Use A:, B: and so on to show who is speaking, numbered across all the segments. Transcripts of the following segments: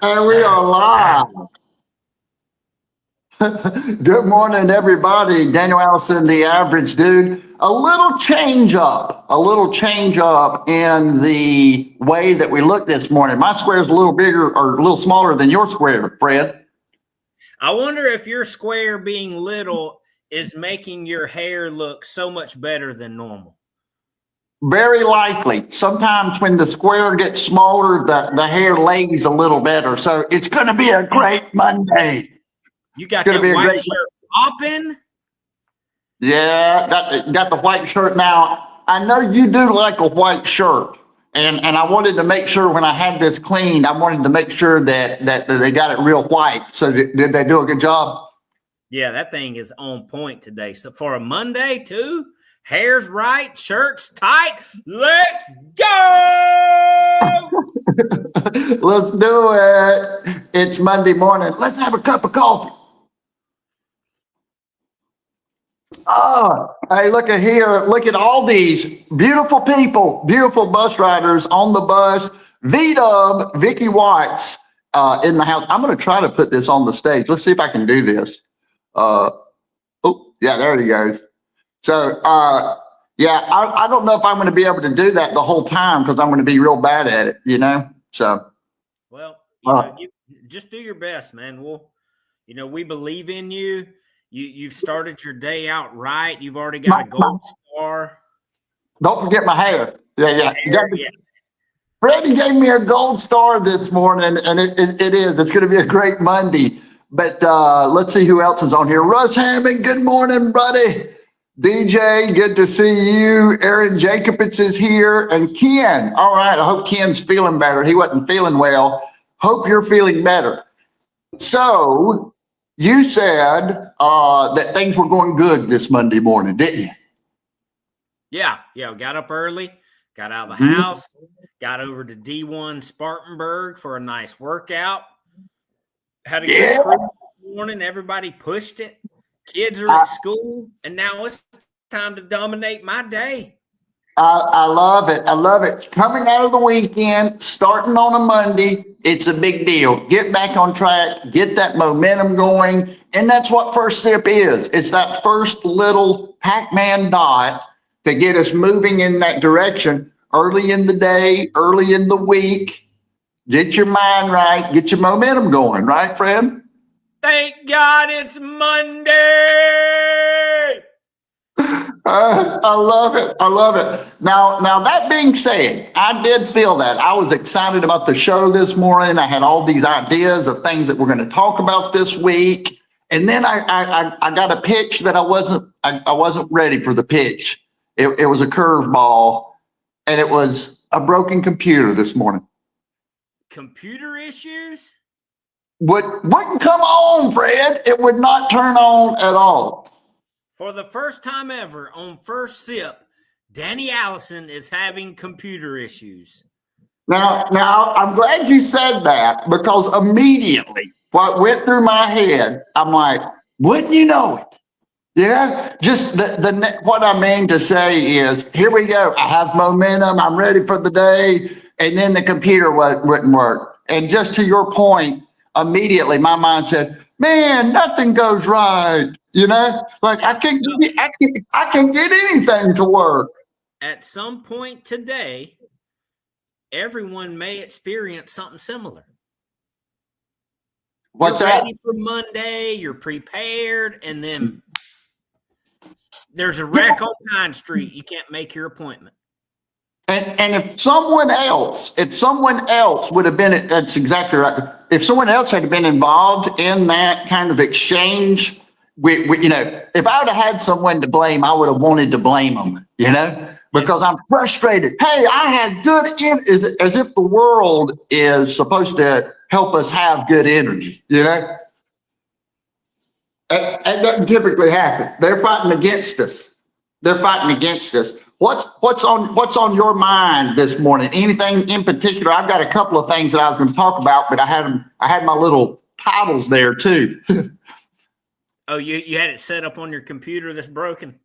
A: And we are live. Good morning, everybody. Daniel Allison, the average dude. A little change up in the way that we look this morning. My square is a little bigger or a little smaller than your square, Fred.
B: I wonder if your square being little is making your hair look so much better than normal.
A: Very likely. Sometimes when the square gets smaller, the hair lays a little better. So it's going to be a great Monday.
B: You got that white shirt popping?
A: Yeah, got the white shirt. Now, I know you do like a white shirt, and I wanted to make sure when I had this cleaned, I wanted to make sure that they got it real white. So did they do a good job?
B: Yeah, that thing is on point today. So for a Monday, too, hair's right, shirt's tight. Let's go!
A: Let's do it. It's Monday morning. Let's have a cup of coffee. Oh, hey, look at here. Look at all these beautiful people, beautiful bus riders on the bus. V-Dub, Vicky Watts in the house. I'm going to try to put this on the stage. Let's see if I can do this. Oh, yeah, there he goes. So, yeah, I don't know if I'm going to be able to do that the whole time because I'm going to be real bad at it, you know? So,
B: well, you just do your best, man. We believe in you. You've started your day out right. You've already got a gold star.
A: Don't forget my hair. Yeah. Freddie gave me a gold star this morning, and it's going to be a great Monday. But let's see who else is on here. Russ Hammond, good morning, buddy. DJ, good to see you. Aaron Jacobitz is here. And Ken, all right, I hope Ken's feeling better. He wasn't feeling well. Hope you're feeling better. So you said that things were going good this Monday morning, didn't you?
B: Yeah, we got up early, got out of the house, got over to D1 Spartanburg for a nice workout. Had a good crew this morning. Everybody pushed it. Kids are at school, and now it's time to dominate my day.
A: I love it. I love it. Coming out of the weekend, starting on a Monday, it's a big deal. Get back on track, get that momentum going. And that's what First Sip is. It's that first little Pac-Man dot to get us moving in that direction early in the day, early in the week. Get your mind right, get your momentum going, right, Fred?
B: Thank God it's Monday.
A: I love it. I love it. Now, that being said, I did feel that. I was excited about the show this morning. I had all these ideas of things that we're going to talk about this week. And then I got a pitch that I wasn't ready for the pitch. It was a curveball, and it was a broken computer this morning.
B: Computer issues?
A: Wouldn't come on, Fred. It would not turn on at all.
B: For the first time ever on First Sip, Danny Allison is having computer issues.
A: Now, I'm glad you said that because immediately what went through my head, I'm like, wouldn't you know it? Yeah, just what I mean to say is, here we go. I have momentum. I'm ready for the day. And then the computer wouldn't work. And just to your point, immediately my mind said, man, nothing goes right. You know, like I can't get anything to work.
B: At some point today, everyone may experience something similar.
A: What's
B: you're
A: that?
B: Ready for Monday, you're prepared, and then there's a wreck on Pine Street. You can't make your appointment.
A: And if someone else would have been, that's exactly right. If someone else had been involved in that kind of exchange, if I would have had someone to blame, I would have wanted to blame them, because I'm frustrated. Hey, I had as if the world is supposed to help us have good energy, That doesn't typically happen. They're fighting against us. What's on your mind this morning? Anything in particular? I've got a couple of things that I was going to talk about, but I had my little titles there too.
B: Oh, you had it set up on your computer that's broken?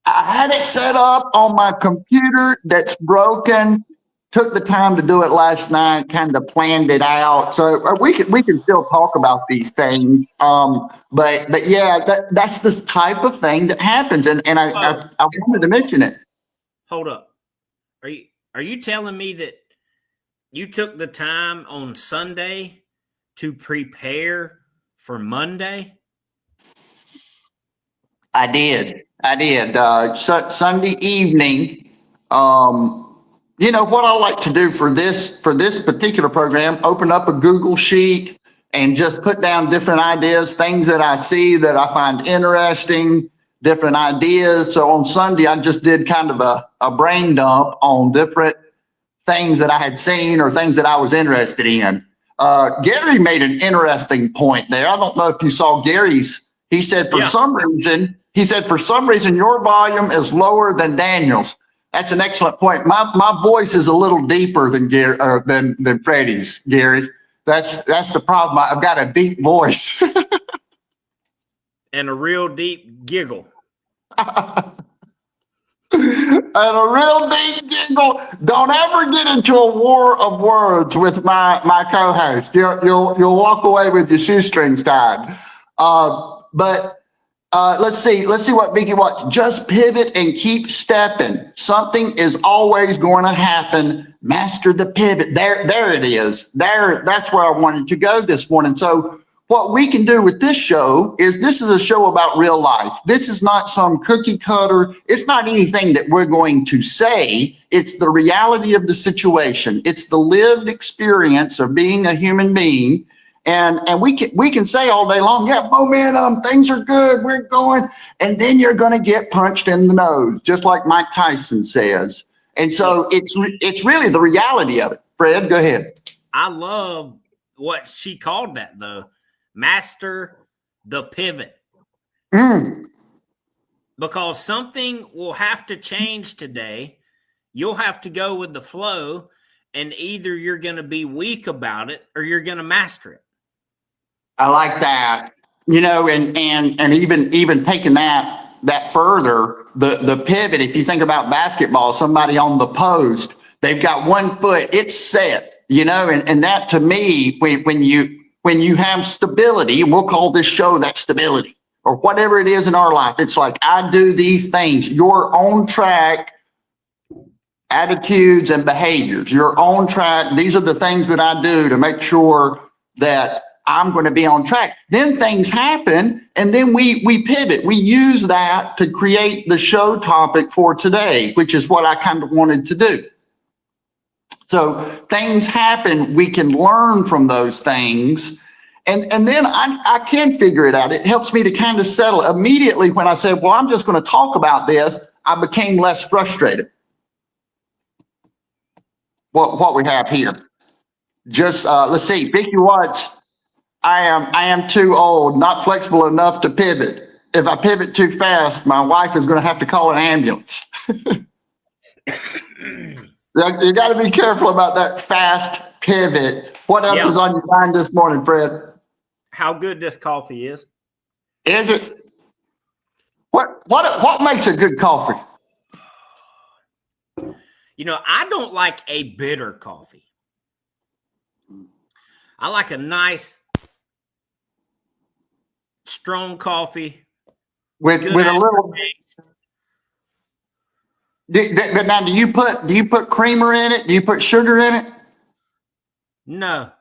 A: I had it set up on my computer that's broken, took the time to do it last night, kind of planned it out. So we can still talk about these things. But yeah, that's this type of thing that happens. And I wanted to mention it.
B: Hold up. Are you telling me that you took the time on Sunday to prepare for Monday?
A: I did. Sunday evening. You know what I like to do for this particular program, open up a Google sheet and just put down different ideas, things that I see that I find interesting, different ideas. So on Sunday, I just did kind of a brain dump on different things that I had seen or things that I was interested in. Gary made an interesting point there. I don't know if you saw Gary's. He said for some reason your volume is lower than Daniel's. That's an excellent point. My voice is a little deeper than Gary than Freddie's, Gary. That's the problem. I've got a deep voice.
B: And a real deep giggle.
A: And a real deep giggle. Don't ever get into a war of words with my co-host. You'll walk away with your shoestrings tied. But let's see what Vicky wants. Just pivot and keep stepping. Something is always going to happen. Master the pivot. There it is. That's where I wanted to go this morning. So what we can do with this show is this is a show about real life. This is not some cookie cutter. It's not anything that we're going to say. It's the reality of the situation. It's the lived experience of being a human being. And we can say all day long, yeah, momentum, things are good, we're going, and then you're going to get punched in the nose, just like Mike Tyson says. And so it's really the reality of it. Fred, go ahead.
B: I love what she called that, though. Master the pivot. Because something will have to change today. You'll have to go with the flow, and either you're going to be weak about it or you're going to master it.
A: I like that. You know, and even taking that further, the pivot, if you think about basketball, somebody on the post, they've got one foot, it's set, you know, and that to me, when you have stability, and we'll call this show that stability, or whatever it is in our life, it's like, I do these things, your own track attitudes and behaviors, your own track. These are the things that I do to make sure that I'm going to be on track. Then things happen, and then we pivot. We use that to create the show topic for today, which is what I kind of wanted to do. So things happen. We can learn from those things. And then I can figure it out. It helps me to kind of settle. Immediately when I said, well, I'm just going to talk about this, I became less frustrated. What we have here. Just let's see, Vicky Watts. I am too old, not flexible enough to pivot. If I pivot too fast, my wife is going to have to call an ambulance. You got to be careful about that fast pivot. What else is on your mind this morning, Fred?
B: How good this coffee is.
A: Is it? What makes a good coffee?
B: You know, I don't like a bitter coffee. I like a nice, strong coffee
A: with a little. But now, do you put creamer in it? Do you put sugar in it?
B: No.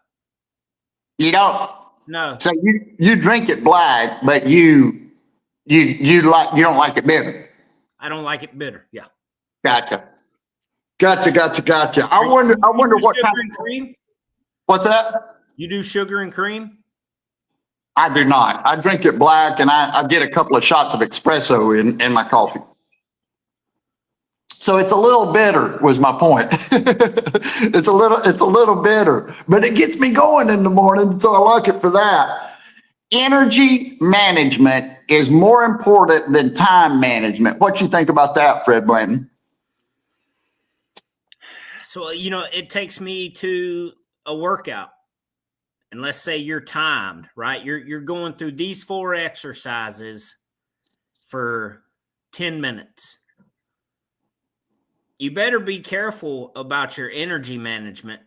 A: You don't.
B: No.
A: So you drink it black, but you don't like it bitter.
B: I don't like it bitter. Yeah.
A: Gotcha. I wonder what kind of
B: cream.
A: What's that?
B: You do sugar and cream?
A: I do not. I drink it black, and I get a couple of shots of espresso in my coffee. So it's a little bitter, was my point. It's a little bitter, but it gets me going in the morning, so I like it for that. Energy management is more important than time management. What you think about that, Fred Blanton?
B: So, you know, it takes me to a workout. And let's say you're timed, right? You're going through these 4 exercises for 10 minutes. you better be careful about your energy management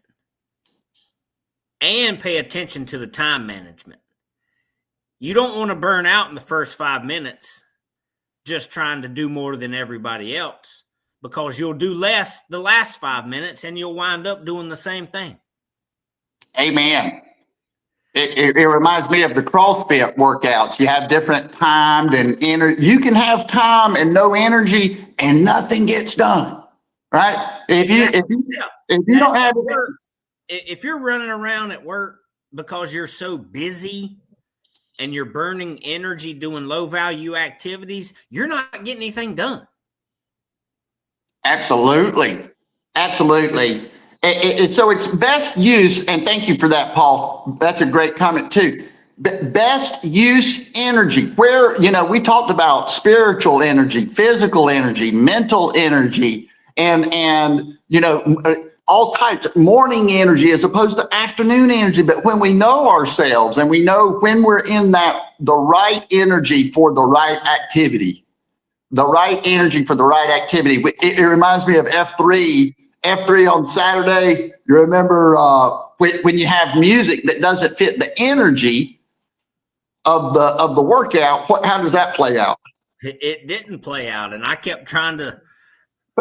B: and pay attention to the time management. You don't want to burn out in the first 5 minutes just trying to do more than everybody else, because you'll do less the last 5 minutes and you'll wind up doing the same thing.
A: Amen. It reminds me of the CrossFit workouts. You have different timed and energy. You can have time and no energy and nothing gets done, right? If you don't have
B: work, if you're running around at work because you're so busy and you're burning energy doing low value activities, you're not getting anything done.
A: Absolutely. Absolutely. So it's best use, and thank you for that, Paul. That's a great comment too. Best use energy, where, we talked about spiritual energy, physical energy, mental energy, and all types of morning energy as opposed to afternoon energy. But when we know ourselves and we know when we're in the right energy for the right activity, it reminds me of F3 on Saturday. You remember when you have music that doesn't fit the energy of the workout, how does that play out?
B: It didn't play out, and I kept trying to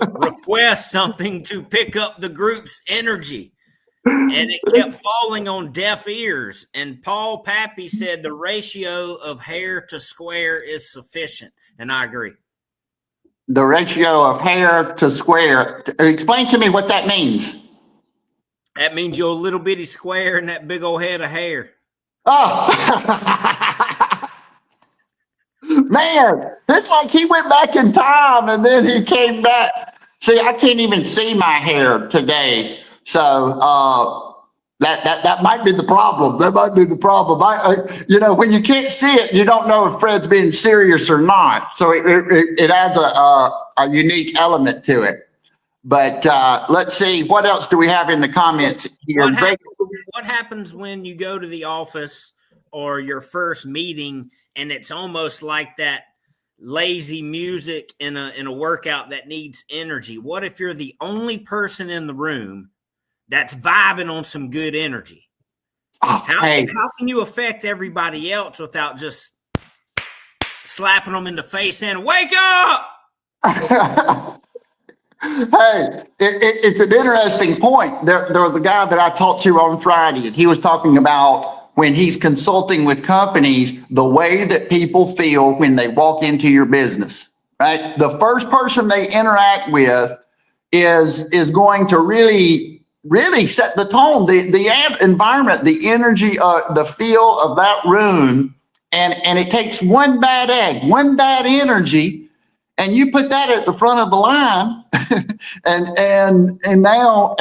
B: request something to pick up the group's energy, and it kept falling on deaf ears. And Paul Pappy said the ratio of hair to square is sufficient, and I agree.
A: The ratio of hair to square. Explain to me what that means.
B: That means you're a little bitty square and that big old head of hair.
A: Oh, man, it's like he went back in time and then he came back. See, I can't even see my hair today. So that might be the problem. That might be the problem. When you can't see it, you don't know if Fred's being serious or not. So it adds a unique element to it. But let's see, what else do we have in the comments here?
B: What happens when you go to the office or your first meeting and it's almost like that lazy music in a workout that needs energy? What if you're the only person in the room that's vibing on some good energy? How can you affect everybody else without just slapping them in the face and wake up?
A: Hey, it's an interesting point. There was a guy that I talked to on Friday, and he was talking about when he's consulting with companies, the way that people feel when they walk into your business, right? The first person they interact with is going to really set the tone, the environment, the energy, the feel of that room. And it takes one bad egg, one bad energy, and you put that at the front of the line, and now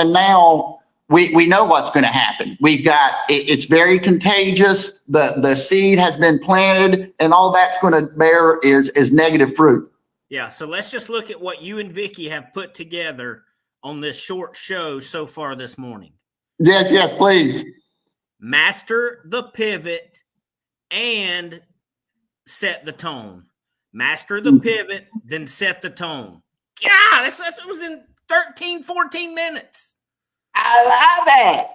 A: we know what's going to happen. We've got it's very contagious. The seed has been planted, and all that's going to bear is negative fruit.
B: Yeah. So let's just look at what you and Vicky have put together on this short show so far this morning.
A: Yes, please. Master
B: the pivot and set the tone. Master the pivot, then set the tone. Yeah, it was in 13, 14 minutes.
A: I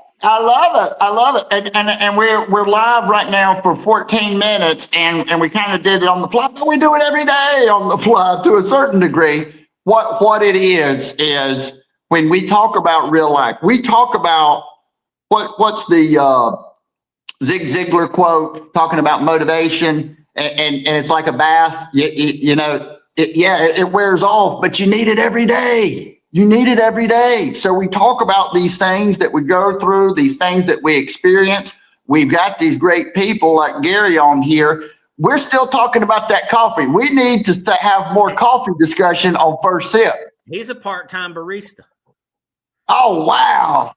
A: love it. And we're live right now for 14 minutes, and we kind of did it on the fly, but we do it every day on the fly to a certain degree. What it is when we talk about real life, we talk about what's the Zig Ziglar quote talking about motivation. And it's like a bath, it wears off, but you need it every day. So we talk about these things that we go through, these things that we experience. We've got these great people like Gary on here. We're still talking about that coffee. We need to have more coffee discussion on First Sip.
B: He's a part-time barista.
A: Oh, wow.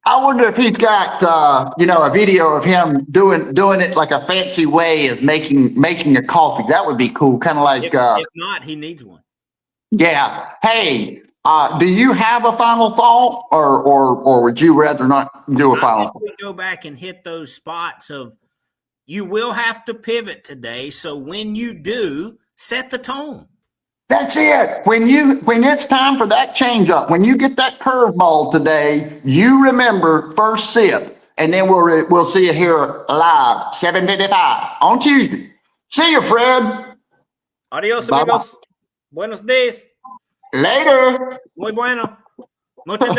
A: I wonder if he's got, a video of him doing it like a fancy way of making a coffee. That would be cool. Kind of like.
B: If not, he needs one.
A: Yeah. Hey, do you have a final thought, or would you rather not do a final thought?
B: We go back and hit those spots of you will have to pivot today. So when you do, set the tone.
A: That's it. When it's time for that change up, when you get that curveball today, you remember first sip, and then we'll see you here live 7:55 on Tuesday. See you, Fred.
B: Adios,
A: Bye-bye.
B: amigos. Buenos días.
A: Later.
B: Muy bueno. Muchas